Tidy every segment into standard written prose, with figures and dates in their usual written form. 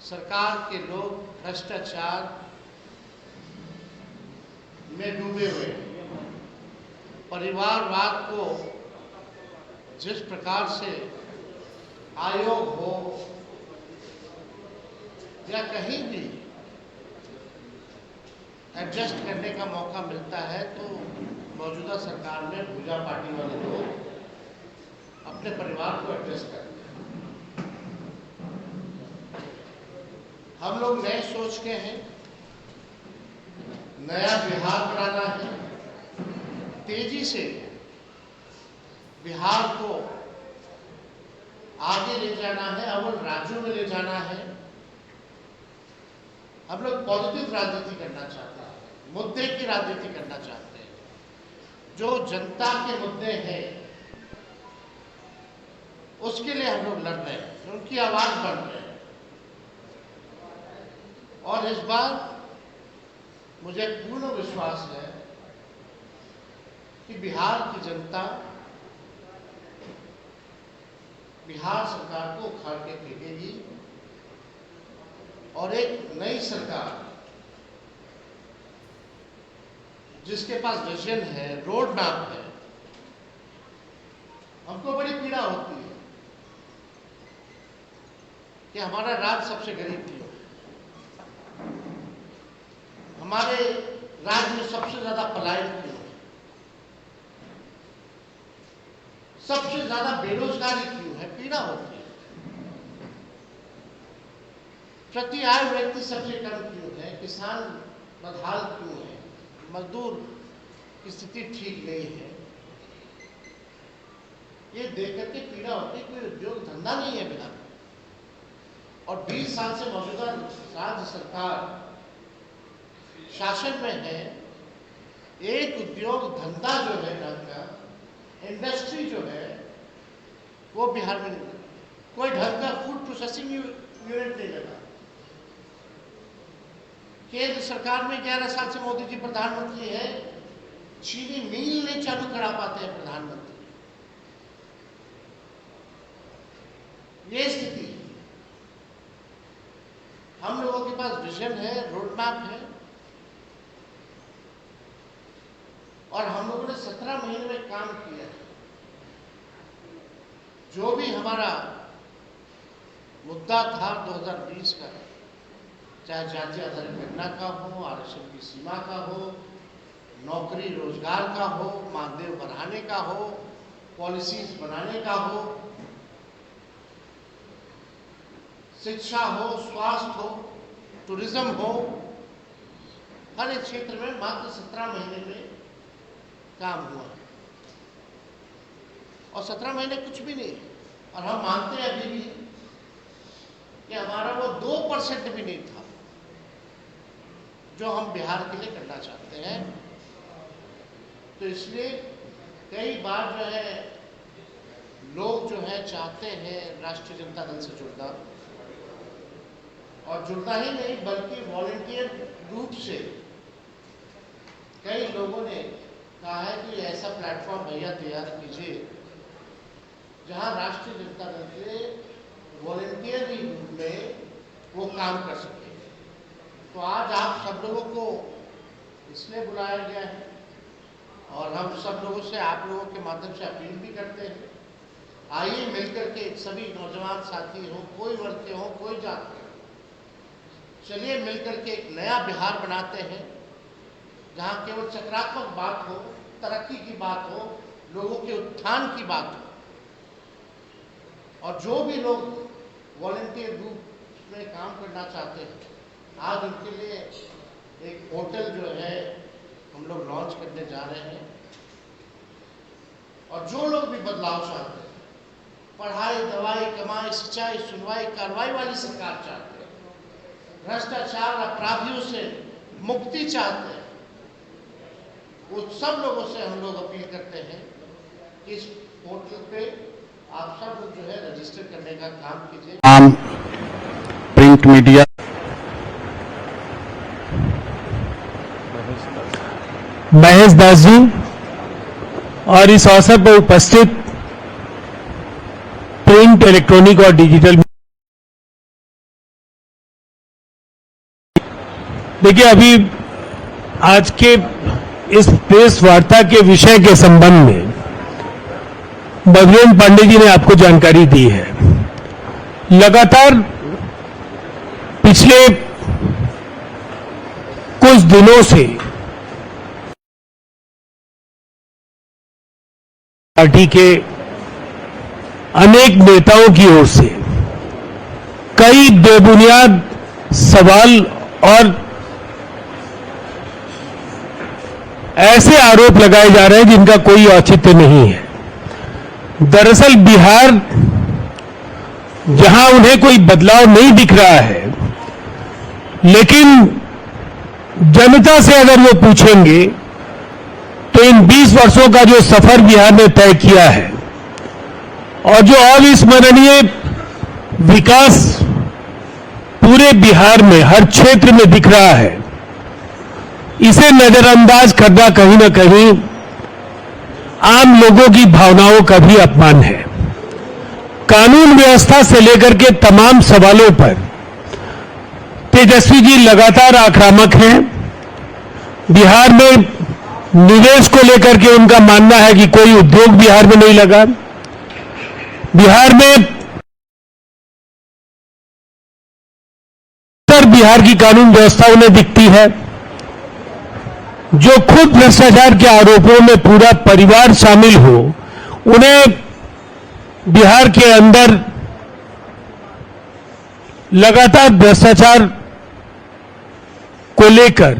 सरकार के लोग भ्रष्टाचार में डूबे हुए हैं। परिवारवाद को जिस प्रकार से आयोग हो या कहीं भी एडजस्ट करने का मौका मिलता है तो मौजूदा सरकार में पूजा पार्टी वाले लोग अपने परिवार को एडजस्ट करते हैं। हम लोग नए सोच के हैं, नया बिहार बनाना है, तेजी से बिहार को आगे ले जाना है, अव्वल राज्यों में ले जाना है। हम लोग पॉजिटिव राजनीति करना चाहते हैं, मुद्दे की राजनीति करना चाहते हैं। जो जनता के मुद्दे हैं उसके लिए हम लोग लड़ रहे हैं, उनकी आवाज बढ़ रहे हैं। और इस बार मुझे पूर्ण विश्वास है कि बिहार की जनता बिहार सरकार को उखाड़ के फेंकेगी और एक नई सरकार जिसके पास विजन है, रोड मैप है। हमको बड़ी पीड़ा होती है कि हमारा राज्य सबसे गरीब क्यों है, हमारे राज्य में सबसे ज्यादा पलायन क्यों है, सबसे ज्यादा बेरोजगारी क्यों है, पीड़ा होती है। प्रति आय व्यक्ति सबसे कम क्यों है, किसान बदहाल क्यों है, मजदूर की स्थिति ठीक नहीं है। ये देख करके पीड़ा होती है। कोई उद्योग धंधा नहीं है बिहार में और 20 साल से मौजूदा राज्य सरकार शासन में है। एक उद्योग धंधा जो है ढंग का, इंडस्ट्री जो है वो बिहार में नहीं, कोई ढंग का फूड प्रोसेसिंग यूनिट नहीं लगा। केंद्र सरकार में 11 साल से मोदी जी प्रधानमंत्री है, चीनी मिल नहीं चालू करा पाते हैं प्रधानमंत्री। ये स्थिति है। हम लोगों के पास विजन है, रोड मैप है और हम लोगों ने 17 महीने में काम किया है। जो भी हमारा मुद्दा था 2020 का, चाहे जाति आधारित घटना का हो, आरक्षण की सीमा का हो, नौकरी रोजगार का हो, मानदेय बढ़ाने का हो, पॉलिसीज बनाने का हो, शिक्षा हो, स्वास्थ्य हो, टूरिज्म हो, हर एक क्षेत्र में मात्र 17 महीने में काम हुआ है। और 17 महीने कुछ भी नहीं है। और हम मानते हैं अभी भी कि हमारा वो 2% भी नहीं था जो हम बिहार के लिए करना चाहते हैं। तो इसलिए कई बार जो है लोग जो है चाहते हैं राष्ट्रीय जनता दल से जुड़ना, और जुड़ना ही नहीं बल्कि वॉलंटियर रूप से कई लोगों ने कहा है कि ऐसा प्लेटफॉर्म भैया तैयार कीजिए जहां राष्ट्रीय जनता दल के वॉलंटियर रूप में वो काम कर सके। तो आज आप सब लोगों को इसलिए बुलाया गया है और हम सब लोगों से, आप लोगों के माध्यम से अपील भी करते हैं, आइए मिलकर के सभी नौजवान साथी हो, कोई वर्ग के हो, कोई जात के, चलिए मिलकर के एक नया बिहार बनाते हैं जहां केवल सकारात्मक बात हो, तरक्की की बात हो, लोगों के उत्थान की बात हो। और जो भी लोग वॉलंटियर ग्रुप में काम करना चाहते हैं, आज उनके लिए एक पोर्टल जो है हम लोग लॉन्च करने जा रहे हैं। और जो लोग भी बदलाव चाहते हैं, पढ़ाई, दवाई, कमाई, सिंचाई, सुनवाई, कार्रवाई वाली सरकार चाहते हैं, भ्रष्टाचार, अपराधियों से मुक्ति चाहते हैं, वो सब लोगों से हम लोग अपील करते हैं कि इस पोर्टल पे आप सब लोग जो है रजिस्टर करने का काम कीजिए। आम प्रिंट मीडिया महेश दास जी और इस अवसर पर उपस्थित प्रिंट, इलेक्ट्रॉनिक और डिजिटल देखिए, अभी आज के इस प्रेस वार्ता के विषय के संबंध में बजरंग पांडे जी ने आपको जानकारी दी है। लगातार पिछले कुछ दिनों से पार्टी के अनेक नेताओं की ओर से कई बेबुनियाद सवाल और ऐसे आरोप लगाए जा रहे हैं जिनका कोई औचित्य नहीं है। दरअसल बिहार, जहां उन्हें कोई बदलाव नहीं दिख रहा है, लेकिन जनता से अगर वो पूछेंगे तो इन 20 वर्षों का जो सफर बिहार ने तय किया है और जो अविस्मरणीय विकास पूरे बिहार में हर क्षेत्र में दिख रहा है, इसे नजरअंदाज करना कहीं ना कहीं आम लोगों की भावनाओं का भी अपमान है। कानून व्यवस्था से लेकर के तमाम सवालों पर तेजस्वी जी लगातार आक्रामक हैं। बिहार में निवेश को लेकर के उनका मानना है कि कोई उद्योग बिहार में नहीं लगा। बिहार में बिहार की कानून व्यवस्था उन्हें दिखती है। जो खुद भ्रष्टाचार के आरोपों में पूरा परिवार शामिल हो, उन्हें बिहार के अंदर लगातार भ्रष्टाचार को लेकर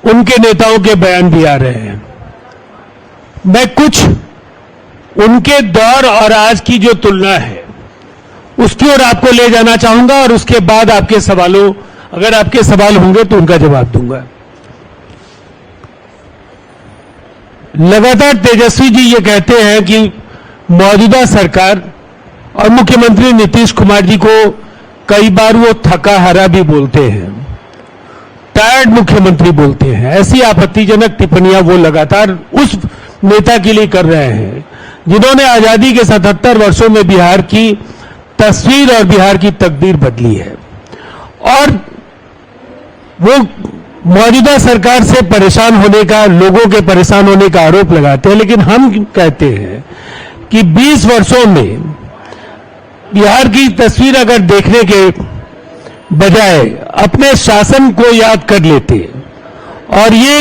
उनके नेताओं के बयान भी आ रहे हैं। मैं कुछ उनके दौर और आज की जो तुलना है उसकी ओर आपको ले जाना चाहूंगा और उसके बाद आपके सवालों, अगर आपके सवाल होंगे तो उनका जवाब दूंगा। लगातार तेजस्वी जी ये कहते हैं कि मौजूदा सरकार और मुख्यमंत्री नीतीश कुमार जी को कई बार वो थका हारा भी बोलते हैं, टायर्ड मुख्यमंत्री बोलते हैं। ऐसी आपत्तिजनक टिप्पणियां वो लगातार उस नेता के लिए कर रहे हैं जिन्होंने आजादी के 77 वर्षों में बिहार की तस्वीर और बिहार की तकदीर बदली है। और वो मौजूदा सरकार से परेशान होने का, लोगों के परेशान होने का आरोप लगाते हैं, लेकिन हम कहते हैं कि 20 वर्षों में बिहार की तस्वीर अगर देखने के बजाय अपने शासन को याद कर लेते, और ये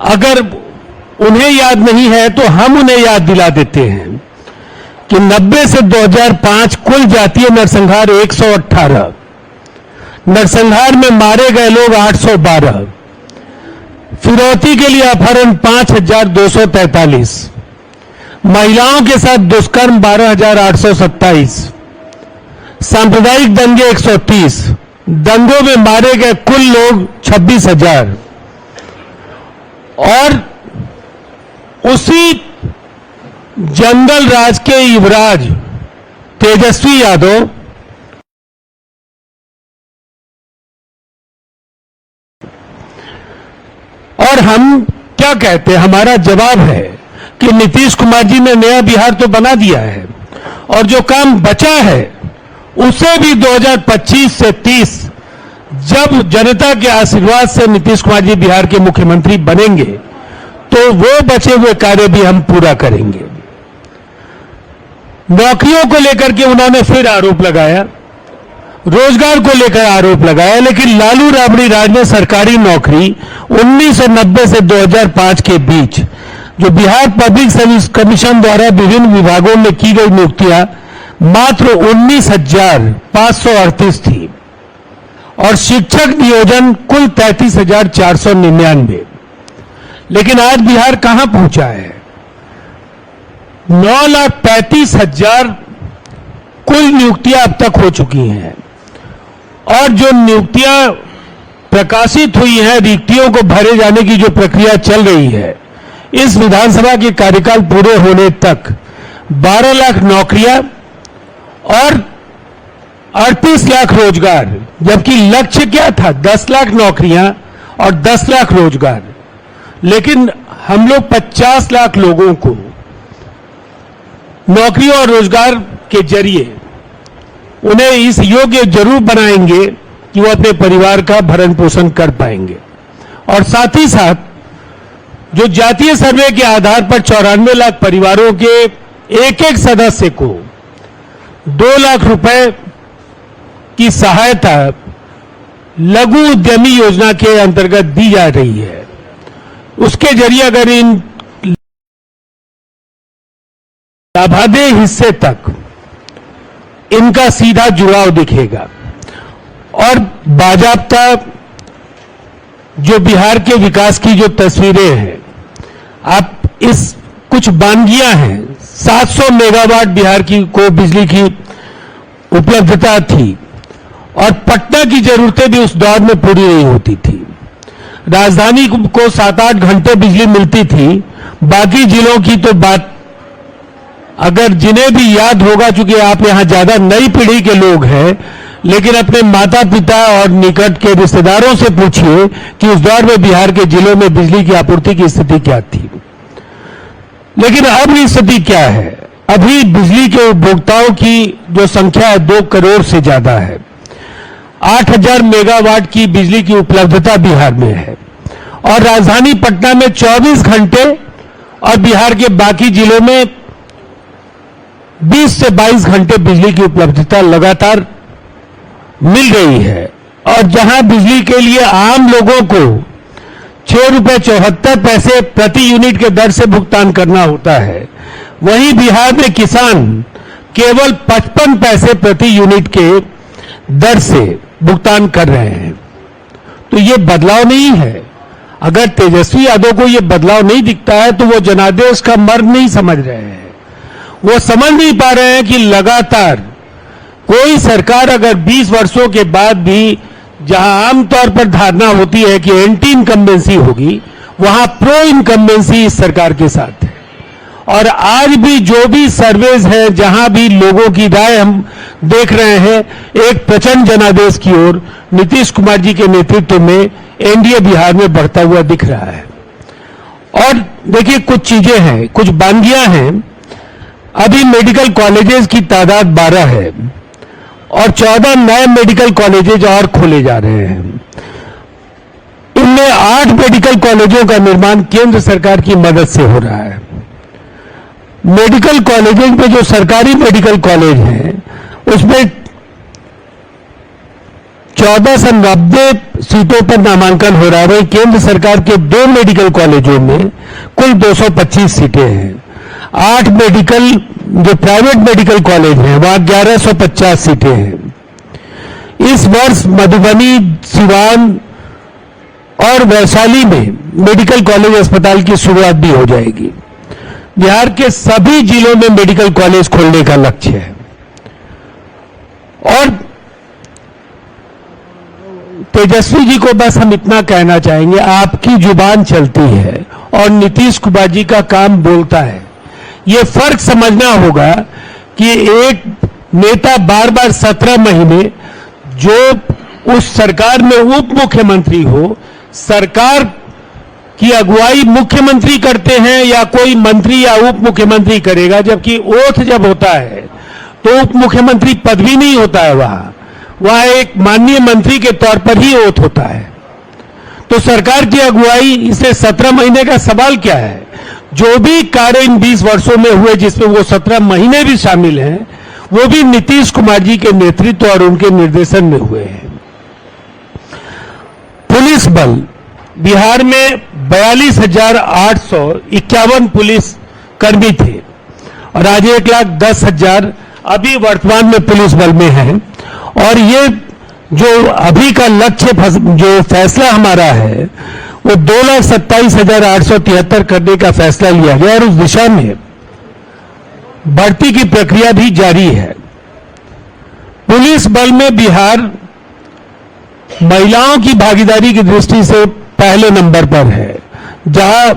अगर उन्हें याद नहीं है तो हम उन्हें याद दिला देते हैं कि 90 से 2005 कुल जातीय नरसंहार 118, नरसंहार में मारे गए लोग 812, फिरौती के लिए अपहरण 5243, महिलाओं के साथ दुष्कर्म 12827, सांप्रदायिक दंगे 130, दंगों में मारे गए कुल लोग 26,000। और उसी जंगल राज के युवराज तेजस्वी यादव और हम क्या कहते हैं, हमारा जवाब है कि नीतीश कुमार जी ने नया बिहार तो बना दिया है और जो काम बचा है उसे भी 2025 से 30 जब जनता के आशीर्वाद से नीतीश कुमार जी बिहार के मुख्यमंत्री बनेंगे तो वो बचे हुए कार्य भी हम पूरा करेंगे। नौकरियों को लेकर के उन्होंने फिर आरोप लगाया, रोजगार को लेकर आरोप लगाया, लेकिन लालू राबड़ी राज में सरकारी नौकरी 1990 से 2005 के बीच जो बिहार पब्लिक सर्विस कमीशन द्वारा विभिन्न विभागों में की गई नियुक्तियां मात्र 19,538 थी और शिक्षक नियोजन कुल 33,499। लेकिन आज बिहार कहां पहुंचा है? 9,35,000 कुल नियुक्तियां अब तक हो चुकी हैं और जो नियुक्तियां प्रकाशित हुई हैं, रिक्तियों को भरे जाने की जो प्रक्रिया चल रही है, इस विधानसभा के कार्यकाल पूरे होने तक 12 लाख नौकरियां और 38 लाख रोजगार, जबकि लक्ष्य क्या था? 10 लाख नौकरियां और 10 लाख रोजगार। लेकिन हम लोग 50 लाख लोगों को नौकरी और रोजगार के जरिए उन्हें इस योग्य जरूर बनाएंगे कि वो अपने परिवार का भरण पोषण कर पाएंगे। और साथ ही साथ जो जातीय सर्वे के आधार पर 94 लाख परिवारों के एक एक सदस्य को 2 लाख रुपए की सहायता लघु उद्यमी योजना के अंतर्गत दी जा रही है। उसके जरिए अगर इन लाभादेय हिस्से तक इनका सीधा जुड़ाव दिखेगा और बाजाबता जो बिहार के विकास की जो तस्वीरें हैं, आप इस कुछ बानगियां हैं, 700 मेगावाट बिहार की को बिजली की उपलब्धता थी और पटना की जरूरतें भी उस दौर में पूरी नहीं होती थी। राजधानी को 7-8 घंटे बिजली मिलती थी, बाकी जिलों की तो बात अगर जिन्हें भी याद होगा, चूंकि आप यहां ज्यादा नई पीढ़ी के लोग हैं, लेकिन अपने माता पिता और निकट के रिश्तेदारों से पूछिए कि उस दौर में बिहार के जिलों में बिजली की आपूर्ति की स्थिति क्या थी। लेकिन अब स्थिति क्या है? अभी बिजली के उपभोक्ताओं की जो संख्या है 2 करोड़ से ज्यादा है। 8,000 मेगावाट की बिजली की उपलब्धता बिहार में है और राजधानी पटना में 24 घंटे और बिहार के बाकी जिलों में 20 से 22 घंटे बिजली की उपलब्धता लगातार मिल रही है। और जहां बिजली के लिए आम लोगों को 6.74 रुपए प्रति यूनिट के दर से भुगतान करना होता है, वहीं बिहार में किसान केवल 55 पैसे प्रति यूनिट के दर से भुगतान कर रहे हैं। तो ये बदलाव नहीं है। अगर तेजस्वी यादव को ये बदलाव नहीं दिखता है तो वो जनादेश का मर्म नहीं समझ रहे हैं। वो समझ नहीं पा रहे हैं कि लगातार कोई सरकार अगर 20 वर्षों के बाद भी, जहां आमतौर पर धारणा होती है कि एंटी इनकम्बेंसी होगी, वहां प्रो इनकम्बेंसी इस सरकार के साथ है। और आज भी जो भी सर्वेज हैं, जहां भी लोगों की राय हम देख रहे हैं, एक प्रचंड जनादेश की ओर नीतीश कुमार जी के नेतृत्व में एनडीए बिहार में बढ़ता हुआ दिख रहा है। और देखिए, कुछ चीजें हैं, कुछ बानगियां हैं। अभी मेडिकल कॉलेजेस की तादाद 12 है और 14 नए मेडिकल कॉलेजेज और खोले जा रहे हैं। इनमें 8 मेडिकल कॉलेजों का निर्माण केंद्र सरकार की मदद से हो रहा है। मेडिकल कॉलेजेज में जो सरकारी मेडिकल कॉलेज हैं, उसमें 1490 सीटों पर नामांकन हो रहा है। वहीं केंद्र सरकार के 2 मेडिकल कॉलेजों में कुल 225 सीटें हैं। 8 मेडिकल जो प्राइवेट मेडिकल कॉलेज हैं, वहां 1150 सीटें हैं। इस वर्ष मधुबनी, सिवान और वैशाली में मेडिकल कॉलेज अस्पताल की शुरुआत भी हो जाएगी। बिहार के सभी जिलों में मेडिकल कॉलेज खोलने का लक्ष्य है। और तेजस्वी जी को बस हम इतना कहना चाहेंगे, आपकी जुबान चलती है और नीतीश कुमार जी का काम बोलता है। ये फर्क समझना होगा कि एक नेता बार बार 17 महीने जो उस सरकार में उप मुख्यमंत्री हो, सरकार की अगुवाई मुख्यमंत्री करते हैं या कोई मंत्री या उप मुख्यमंत्री करेगा, जबकि ओथ जब होता है तो उप मुख्यमंत्री पद भी नहीं होता है। वहां एक माननीय मंत्री के तौर पर ही ओथ होता है। तो सरकार की अगुवाई, इसे 17 महीने का सवाल क्या है? जो भी कार्य इन 20 वर्षों में हुए, जिसमें वो 17 महीने भी शामिल हैं, वो भी नीतीश कुमार जी के नेतृत्व और उनके निर्देशन में हुए हैं। पुलिस बल, बिहार में 42,851 पुलिस कर्मी थे और आज 1,10,000 अभी वर्तमान में पुलिस बल में हैं। और ये जो अभी का लक्ष्य, जो फैसला हमारा है, वो 2,27,873 करने का फैसला लिया गया और उस दिशा में भर्ती की प्रक्रिया भी जारी है। पुलिस बल में बिहार महिलाओं की भागीदारी की दृष्टि से पहले नंबर पर है, जहां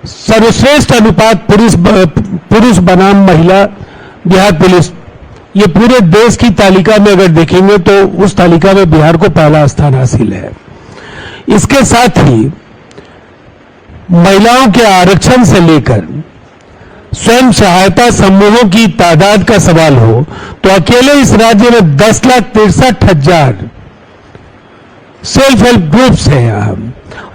सर्वश्रेष्ठ अनुपात पुरुष बनाम महिला बिहार पुलिस, ये पूरे देश की तालिका में अगर देखेंगे तो उस तालिका में बिहार को पहला स्थान हासिल है। इसके साथ ही महिलाओं के आरक्षण से लेकर स्वयं सहायता समूहों की तादाद का सवाल हो तो अकेले इस राज्य में 10,63,000 सेल्फ हेल्प ग्रुप्स हैं यहाँ,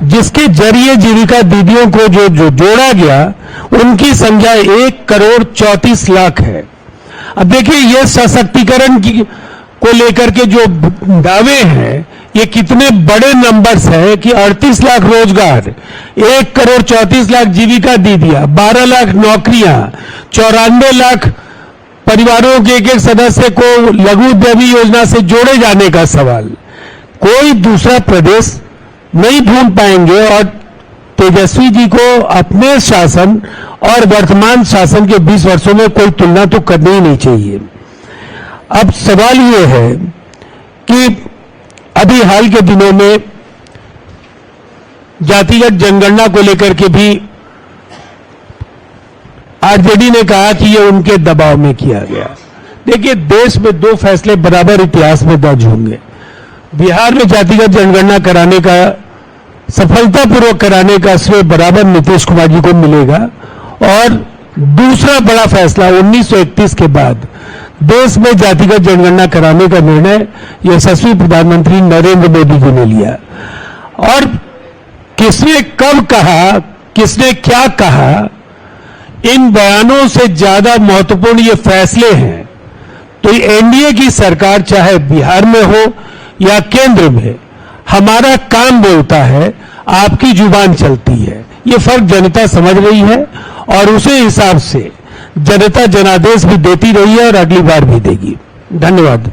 जिसके जरिए जीविका दीदियों को जो जोड़ा गया, उनकी संख्या 1,34,00,000 है। अब देखिए, ये सशक्तिकरण को लेकर के जो दावे हैं, ये कितने बड़े नंबर्स हैं कि 38 लाख रोजगार, 1,34,00,000 जीविका दीदियां, 12 लाख नौकरियां, 94 लाख परिवारों के एक सदस्य को लघु उद्यमी योजना से जोड़े जाने का सवाल कोई दूसरा प्रदेश नहीं ढूंढ पाएंगे। और तेजस्वी जी को अपने शासन और वर्तमान शासन के 20 वर्षों में कोई तुलना तो करनी ही नहीं चाहिए। अब सवाल ये है कि अभी हाल के दिनों में जातिगत जनगणना को लेकर के भी आरजेडी ने कहा कि ये उनके दबाव में किया गया। देखिए, देश में 2 फैसले बराबर इतिहास में दर्ज होंगे। बिहार में जातिगत जनगणना कराने का, सफलतापूर्वक कराने का श्रेय बराबर नीतीश कुमार जी को मिलेगा। और दूसरा बड़ा फैसला 1931 के बाद देश में जातिगत जनगणना कराने का निर्णय यशस्वी प्रधानमंत्री नरेंद्र मोदी जी ने लिया। और किसने कब कहा, किसने क्या कहा, इन बयानों से ज्यादा महत्वपूर्ण ये फैसले हैं। तो एनडीए की सरकार चाहे बिहार में हो या केंद्र में, हमारा काम बोलता है, आपकी जुबान चलती है। ये फर्क जनता समझ रही है और उसी हिसाब से जनता जनादेश भी देती रही है और अगली बार भी देगी। धन्यवाद।